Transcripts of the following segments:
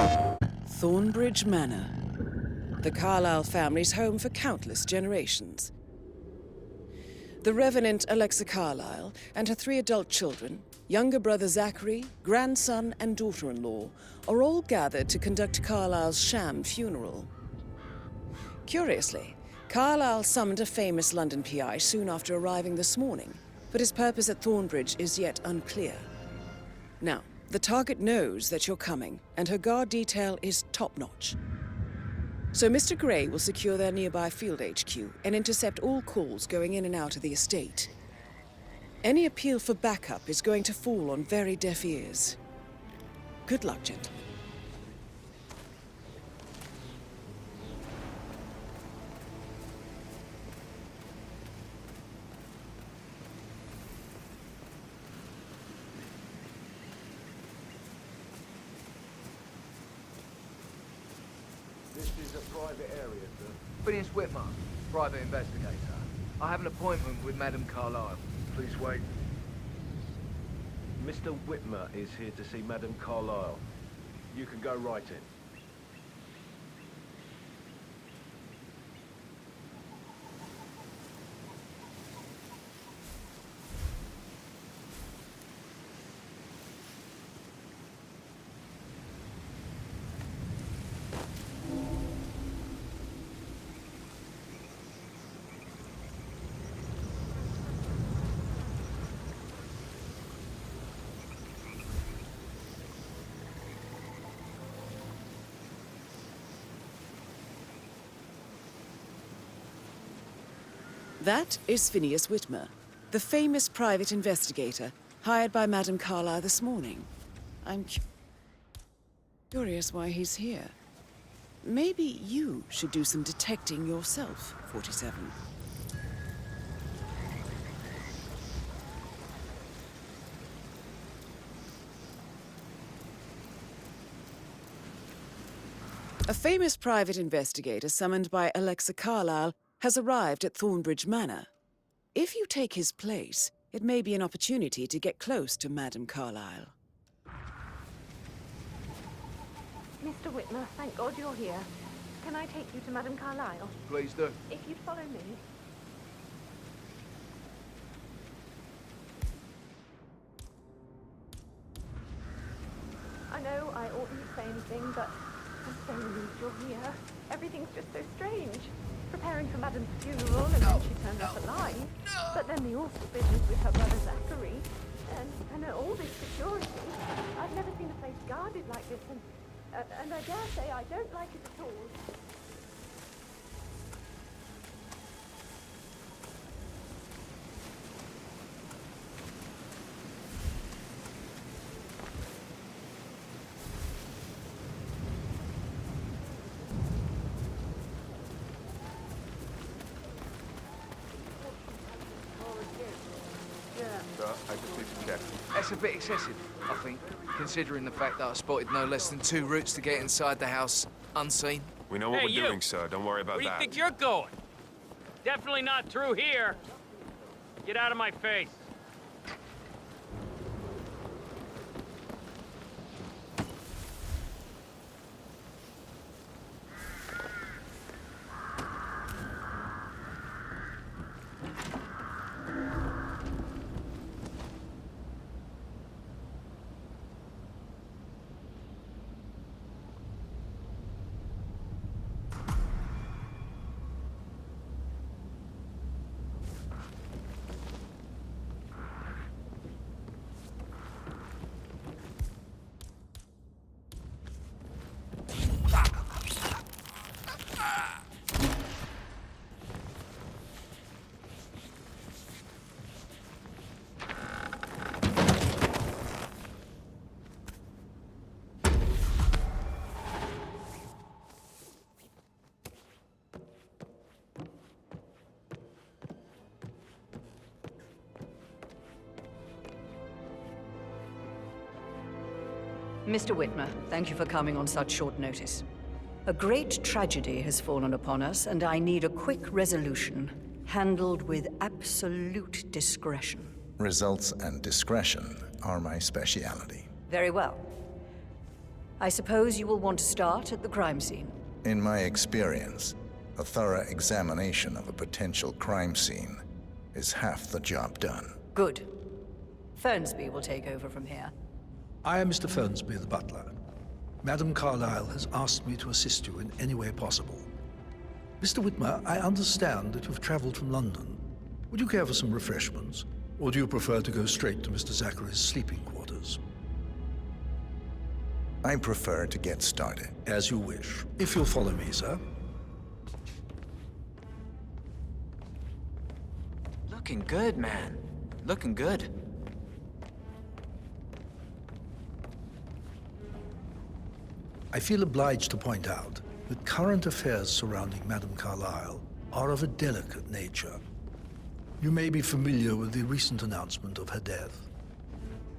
Thornbridge Manor. The Carlyle family's home for countless generations. The Revenant Alexa Carlyle and her 3 adult children, younger brother Zachary, grandson and daughter-in-law, are all gathered to conduct Carlyle's sham funeral. Curiously, Carlyle summoned a famous London PI soon after arriving this morning, but his purpose at Thornbridge is yet unclear. Now, the target knows that you're coming, and her guard detail is top-notch. So Mr. Gray will secure their nearby field HQ and intercept all calls going in and out of the estate. Any appeal for backup is going to fall on very deaf ears. Good luck, gentlemen. This is a private area, sir. Phineas Whitmer, private investigator. I have an appointment with Madame Carlyle. Please wait. Mr. Whitmer is here to see Madame Carlyle. You can go right in. That is Phineas Whitmer, the famous private investigator hired by Madame Carlyle this morning. I'm curious why he's here. Maybe you should do some detecting yourself, 47. A famous private investigator summoned by Alexa Carlyle has arrived at Thornbridge Manor. If you take his place, it may be an opportunity to get close to Madame Carlyle. Mr. Whitmer, thank God you're here. Can I take you to Madame Carlyle? Please do. If you'd follow me. I know I oughtn't say anything, but I'm so relieved you're here. Everything's just so strange. Preparing for Madame's funeral, and then she turned up alive. But then the awful business with her brother Zachary, and all this security. I've never seen a place guarded like this, and I dare say I don't like it at all. I just need to check. That's a bit excessive, I think, considering the fact that I spotted no less than 2 routes to get inside the house unseen. We know what Hey, we're you. doing, sir. Don't worry about Where do you that. think you're going? Definitely not through here. Get out of my face. Mr. Whitmer, thank you for coming on such short notice. A great tragedy has fallen upon us, and I need a quick resolution, handled with absolute discretion. Results and discretion are my speciality. Very well. I suppose you will want to start at the crime scene. In my experience, a thorough examination of a potential crime scene is half the job done. Good. Fernsby will take over from here. I am Mr. Fernsby, the butler. Madam Carlyle has asked me to assist you in any way possible. Mr. Whitmer, I understand that you've traveled from London. Would you care for some refreshments? Or do you prefer to go straight to Mr. Zachary's sleeping quarters? I prefer to get started. As you wish. If you'll follow me, sir. Looking good, man. Looking good. I feel obliged to point out that current affairs surrounding Madame Carlyle are of a delicate nature. You may be familiar with the recent announcement of her death.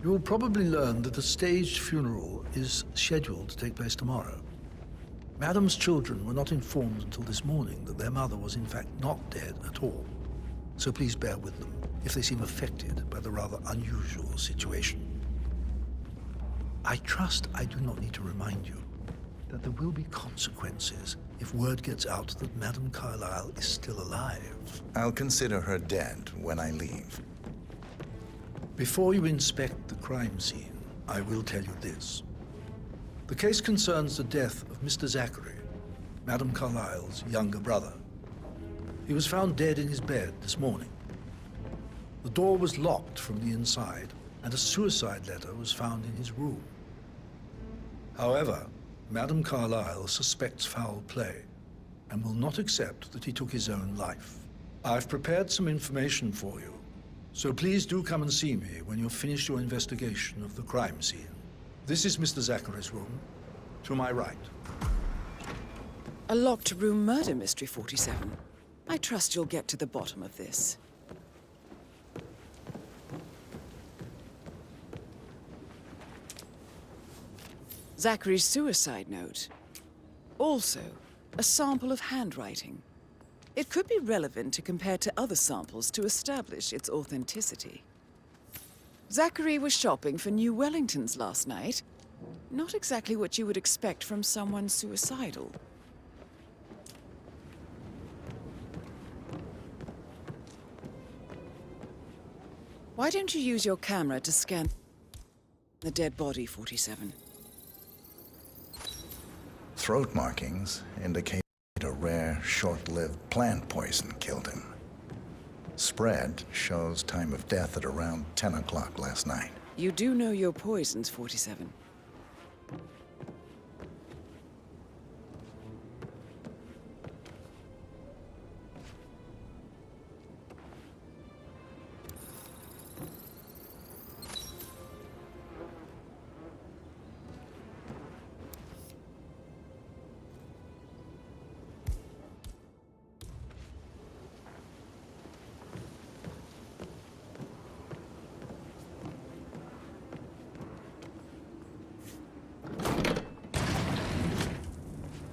You will probably learn that a staged funeral is scheduled to take place tomorrow. Madame's children were not informed until this morning that their mother was in fact not dead at all. So please bear with them if they seem affected by the rather unusual situation. I trust I do not need to remind you that there will be consequences if word gets out that Madame Carlyle is still alive. I'll consider her dead when I leave. Before you inspect the crime scene, I will tell you this. The case concerns the death of Mr. Zachary, Madame Carlyle's younger brother. He was found dead in his bed this morning. The door was locked from the inside, and a suicide letter was found in his room. However, Madame Carlyle suspects foul play and will not accept that he took his own life. I've prepared some information for you, so please do come and see me when you've finished your investigation of the crime scene. This is Mr. Zachary's room, to my right. A locked room murder mystery, 47. I trust you'll get to the bottom of this. Zachary's suicide note. Also, a sample of handwriting. It could be relevant to compare to other samples to establish its authenticity. Zachary was shopping for new Wellingtons last night. Not exactly what you would expect from someone suicidal. Why don't you use your camera to scan the dead body, 47? Throat markings indicate a rare, short-lived plant poison killed him. Spread shows time of death at around 10 o'clock last night. You do know your poisons, 47.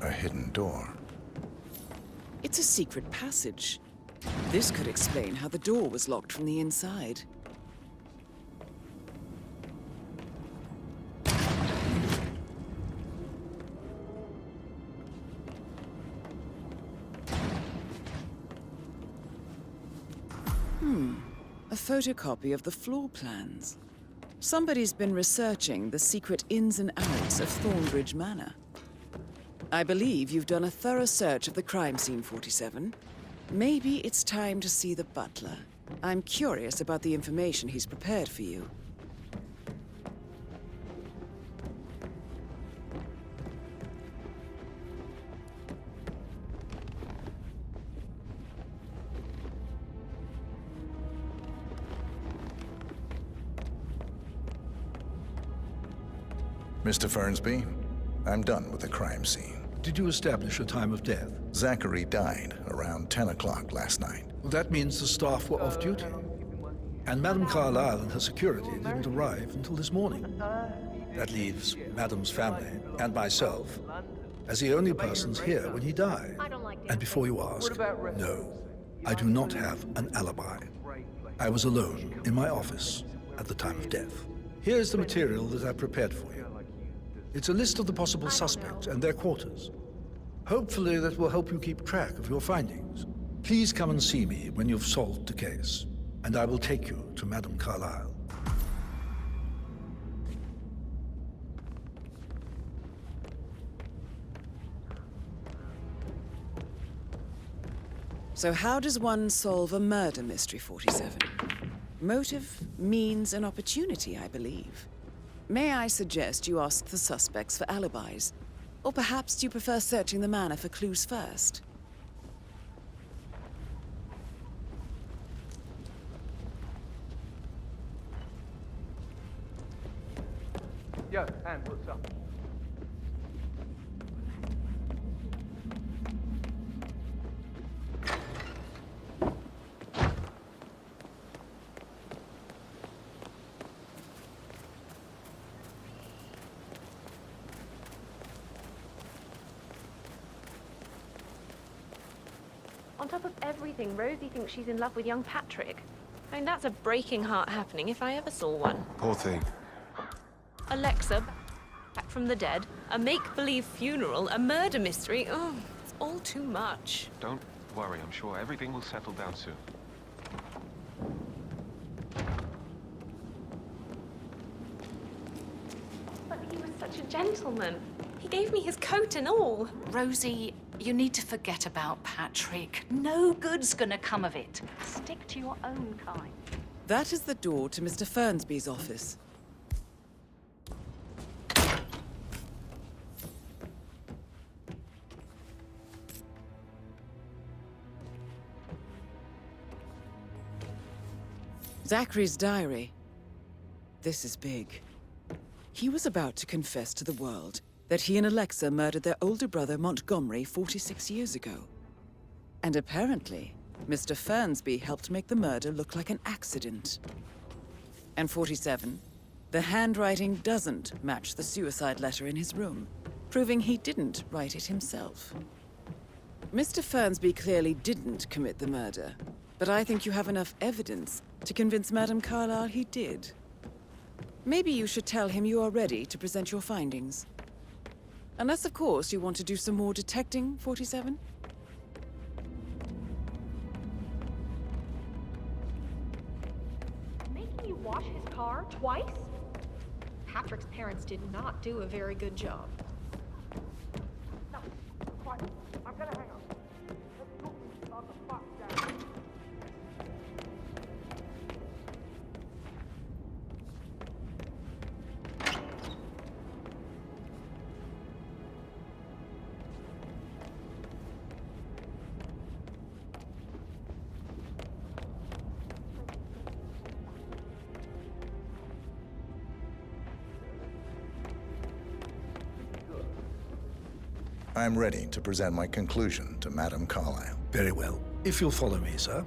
A hidden door. It's a secret passage. This could explain how the door was locked from the inside. A photocopy of the floor plans. Somebody's been researching the secret ins and outs of Thornbridge Manor. I believe you've done a thorough search of the crime scene, 47. Maybe it's time to see the butler. I'm curious about the information he's prepared for you. Mr. Fernsby, I'm done with the crime scene. Did you establish a time of death? Zachary died around 10 o'clock last night. Well, that means the staff were off duty. And Madame Carlyle and her security didn't arrive until this morning. That leaves Madame's family and myself as the only persons here when he died. And before you ask, no, I do not have an alibi. I was alone in my office at the time of death. Here's the material that I prepared for you. It's a list of the possible I don't suspects know. and their quarters. Hopefully that will help you keep track of your findings. Please come and see me when you've solved the case, and I will take you to Madame Carlyle. So how does one solve a murder mystery, 47? Motive, means, and opportunity, I believe. May I suggest you ask the suspects for alibis? Or perhaps do you prefer searching the manor for clues first? Yo, Anne, what's up? On top of everything, Rosie thinks she's in love with young Patrick. I mean, that's a breaking heart happening if I ever saw one. Poor thing. Alexa, back from the dead, a make-believe funeral, a murder mystery. Oh, it's all too much. Don't worry, I'm sure everything will settle down soon. But he was such a gentleman. He gave me his coat and all. Rosie, you need to forget about Patrick. No good's gonna come of it. Stick to your own kind. That is the door to Mr. Fernsby's office. Zachary's diary. This is big. He was about to confess to the world that he and Alexa murdered their older brother Montgomery 46 years ago. And apparently, Mr. Fernsby helped make the murder look like an accident. And 47, the handwriting doesn't match the suicide letter in his room, proving he didn't write it himself. Mr. Fernsby clearly didn't commit the murder, but I think you have enough evidence to convince Madame Carlyle he did. Maybe you should tell him you are ready to present your findings. Unless, of course, you want to do some more detecting, 47? Making you wash his car twice? Patrick's parents did not do a very good job. No, quiet. I'm gonna hang up. Let's talk about the fuck down. I'm ready to present my conclusion to Madame Carlyle. Very well. If you'll follow me, sir.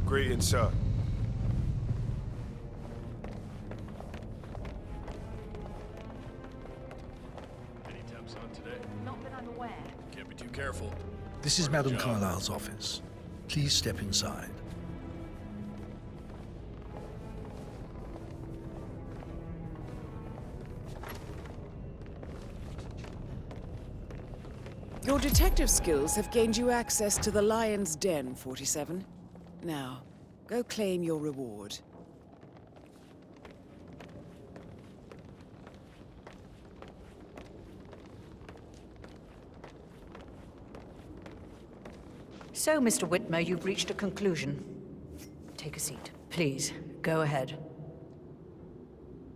Greetings, sir. Any temps on today? Not that I'm aware. Can't be too careful. This is Madame Carlyle's office. Please step inside. Your detective skills have gained you access to the Lion's Den, 47. Now, go claim your reward. So, Mr. Whitmer, you've reached a conclusion. Take a seat. Please, Go ahead.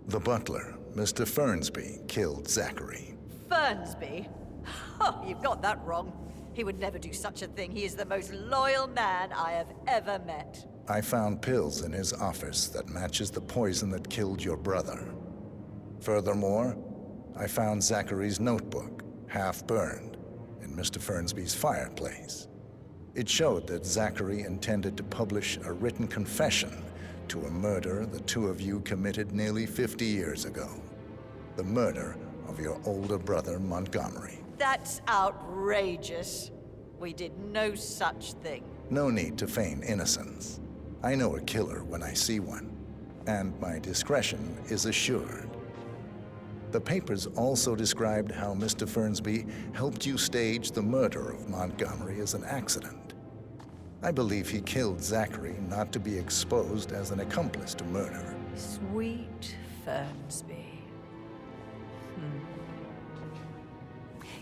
The butler, Mr. Fernsby, killed Zachary. Fernsby? Oh, you've got that wrong. He would never do such a thing. He is the most loyal man I have ever met. I found pills in his office that matches the poison that killed your brother. Furthermore, I found Zachary's notebook, half burned, in Mr. Fernsby's fireplace. It showed that Zachary intended to publish a written confession to a murder the two of you committed nearly 50 years ago. The murder of your older brother, Montgomery. That's outrageous. We did no such thing. No need to feign innocence. I know a killer when I see one, and my discretion is assured. The papers also described how Mr. Fernsby helped you stage the murder of Montgomery as an accident. I believe he killed Zachary not to be exposed as an accomplice to murder. Sweet Fernsby.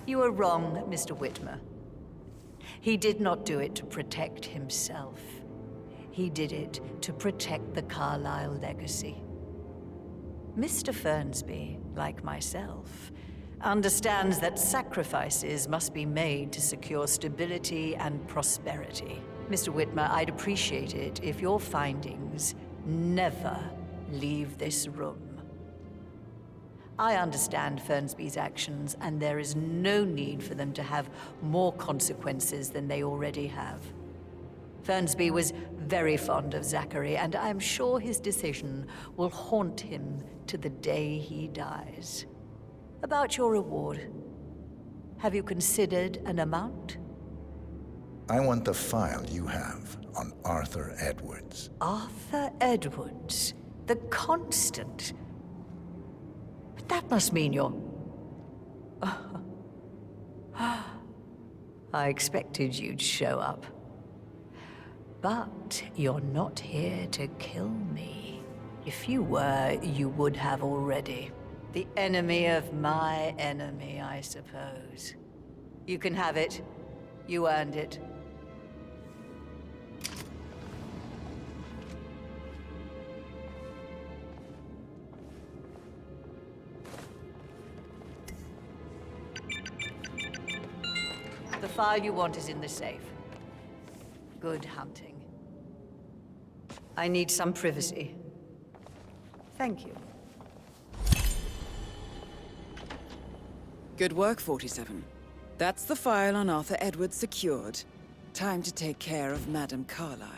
You are wrong, Mr. Whitmer. He did not do it to protect himself. He did it to protect the Carlyle legacy. Mr. Fernsby, like myself, understands that sacrifices must be made to secure stability and prosperity. Mr. Whitmer, I'd appreciate it if your findings never leave this room. I understand Fernsby's actions, and there is no need for them to have more consequences than they already have. Fernsby was very fond of Zachary, and I'm sure his decision will haunt him to the day he dies. About your reward, have you considered an amount? I want the file you have on Arthur Edwards. Arthur Edwards, the Constant. But that must mean you're... I expected you'd show up. But you're not here to kill me. If you were, you would have already. The enemy of my enemy, I suppose. You can have it. You earned it. The file you want is in the safe. Good hunting. I need some privacy. Thank you. Good work, 47. That's the file on Arthur Edwards secured. Time to take care of Madame Carlyle.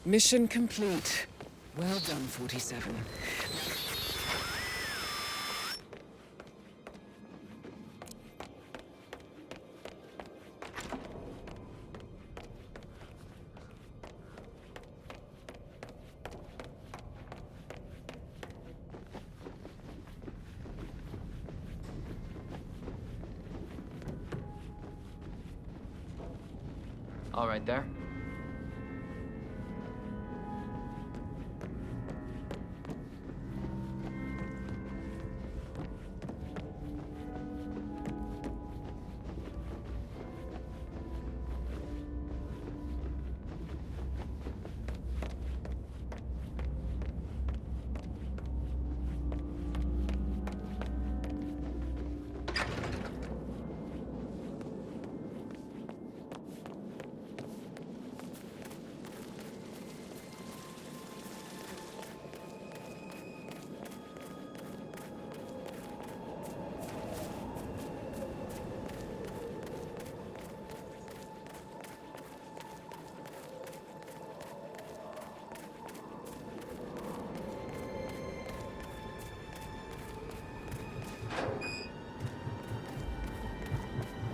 Mission complete. Well done, 47. All right there.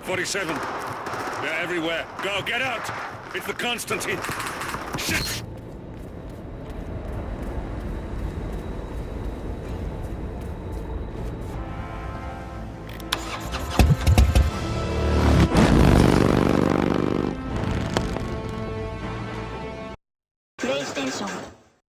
"47. They're everywhere. Go, get out! It's the Constantine! Shit!